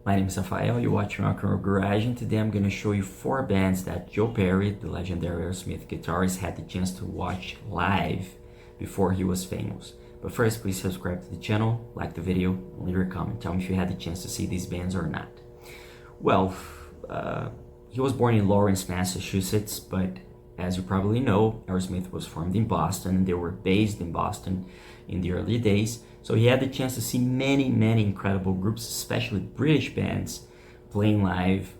My name is Rafael, you're watching Rock and Roll Garage, and today I'm going to show you 4 bands that Joe Perry, the legendary Aerosmith guitarist, had the chance to watch live before he was famous. But first, please subscribe to the channel, like the video, and leave a comment. Tell me if you had the chance to see these bands or not. Well, he was born in Lawrence, Massachusetts, but as you probably know, Aerosmith was formed in Boston, and they were based in Boston in the early days. So he had the chance to see many incredible groups, especially British bands, playing live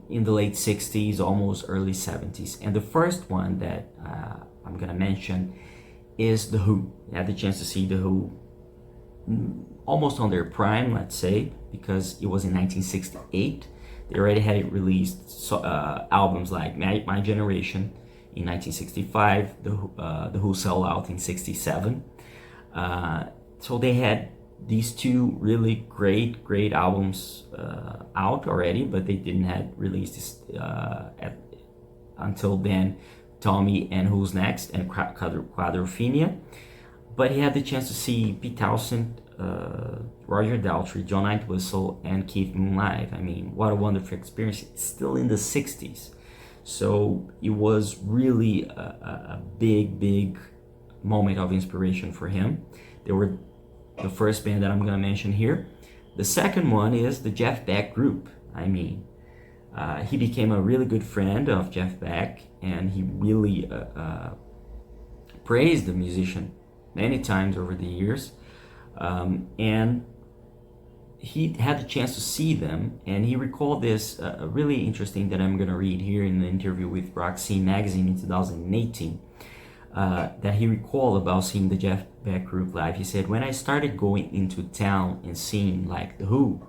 in the late 60s, almost early 70s. And the first one that I'm gonna mention is The Who. I had the chance to see The Who almost on their prime, let's say, because it was in 1968. They already had released albums like My Generation in 1965, The Who Sell Out in 67. So they had these 2 really great albums out already, but they didn't have released this until then, Tommy and Who's Next and Quadrophenia. But he had the chance to see Pete Townsend, Roger Daltrey, John Entwistle, and Keith Moon live. I mean, what a wonderful experience. It's still in the 60s. So it was really a big moment of inspiration for him. They were the first band that I'm gonna mention here. The second one is the Jeff Beck group. I mean, he became a really good friend of Jeff Beck, and he really praised the musician many times over the years. And he had the chance to see them, and he recalled this really interesting that I'm gonna read here in the interview with Roxy Magazine in 2018. That he recalled about seeing the Jeff Beck group live. He said, when I started going into town and seeing like The Who,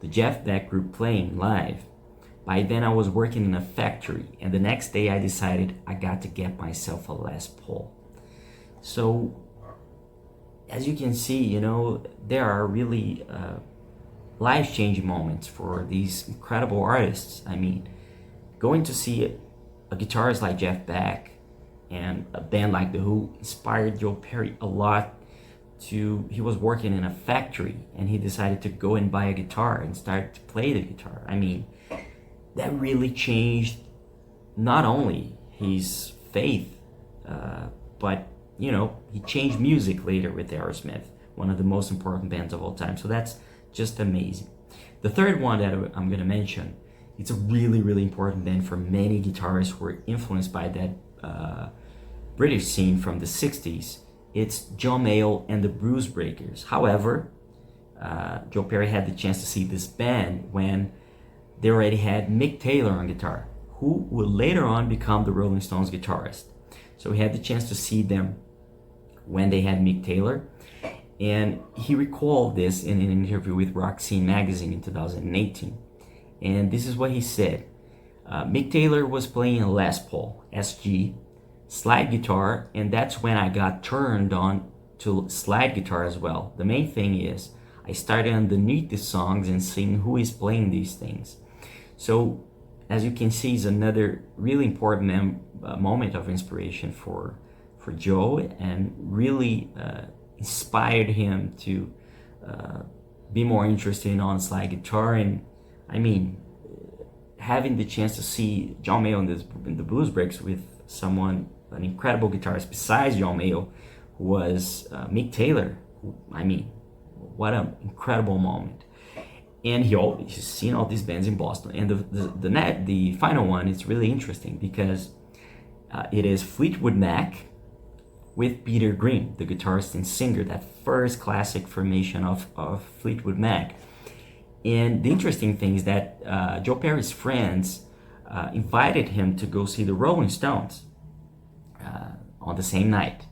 the Jeff Beck group playing live, by then I was working in a factory, and the next day I decided I got to get myself a Les Paul. So as you can see, you know, there are really life-changing moments for these incredible artists. I mean, going to see a guitarist like Jeff Beck and a band like The Who inspired Joe Perry a lot. He was working in a factory, and he decided to go and buy a guitar and start to play the guitar. I mean, that really changed not only his faith, but, you know, he changed music later with Aerosmith, one of the most important bands of all time. So that's just amazing. The third one that I'm going to mention, it's a really important band for many guitarists who were influenced by that British scene from the 60s. It's John Mayall and the Bluesbreakers. However, Joe Perry had the chance to see this band when they already had Mick Taylor on guitar, who would later on become the Rolling Stones guitarist. So he had the chance to see them when they had Mick Taylor, and he recalled this in an interview with Roxy Magazine in 2018. And this is what he said. Mick Taylor was playing a Les Paul SG slide guitar, and that's when I got turned on to slide guitar as well. The main thing is I started underneath the songs and seeing who is playing these things. So as you can see, it's another really important moment of inspiration for Joe, and really inspired him to be more interested on slide guitar. And I mean, having the chance to see John Mayall in the Bluesbreakers with an incredible guitarist besides John Mayall, who was Mick Taylor. I mean, what an incredible moment. And he's seen all these bands in Boston. And the final one is really interesting because it is Fleetwood Mac with Peter Green, the guitarist and singer, that first classic formation of Fleetwood Mac. And the interesting thing is that Joe Perry's friends invited him to go see the Rolling Stones on the same night.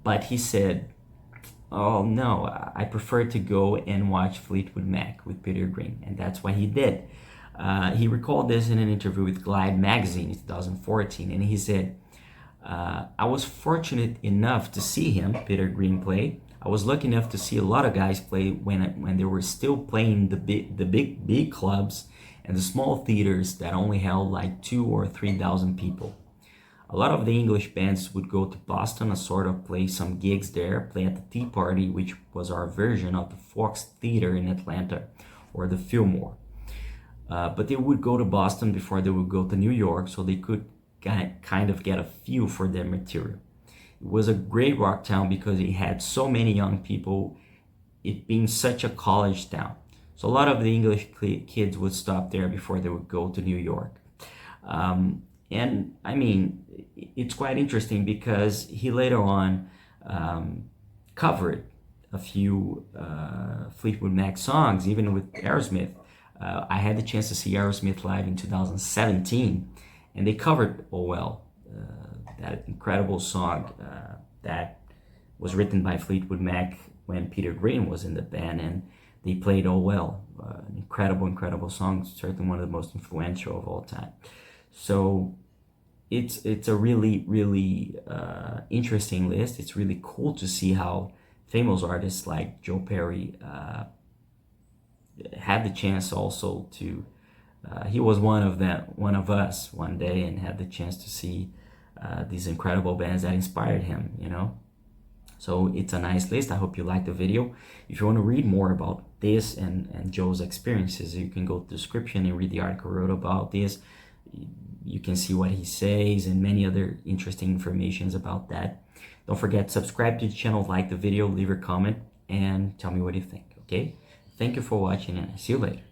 But he said, oh no, I prefer to go and watch Fleetwood Mac with Peter Green. And that's what he did. He recalled this in an interview with Glide magazine in 2014. And he said, I was fortunate enough to see him, Peter Green, play. I was lucky enough to see a lot of guys play when they were still playing the big clubs and the small theaters that only held like 2,000 or 3,000 people. A lot of the English bands would go to Boston and sort of play some gigs there, play at the Tea Party, which was our version of the Fox Theater in Atlanta, or the Fillmore. But they would go to Boston before they would go to New York, so they could kind of get a feel for their material. It was a great rock town because it had so many young people, it being such a college town. So a lot of the English kids would stop there before they would go to New York. And I mean, it's quite interesting because he later on covered a few Fleetwood Mac songs, even with Aerosmith. I had the chance to see Aerosmith live in 2017, and they covered "Oh Well," that incredible song that was written by Fleetwood Mac when Peter Green was in the band, and they played "Oh Well," an incredible song, certainly one of the most influential of all time. So it's a really interesting list. It's really cool to see how famous artists like Joe Perry had the chance also to he was one of us one day, and had the chance to see these incredible bands that inspired him, you know. So it's a nice list. I hope you liked the video. If you want to read more about this and Joe's experiences, you can go to the description and read the article I wrote about this. You can see what he says and many other interesting informations about that. Don't forget, subscribe to the channel, like the video, leave a comment, and tell me what you think, okay? Thank you for watching, and see you later.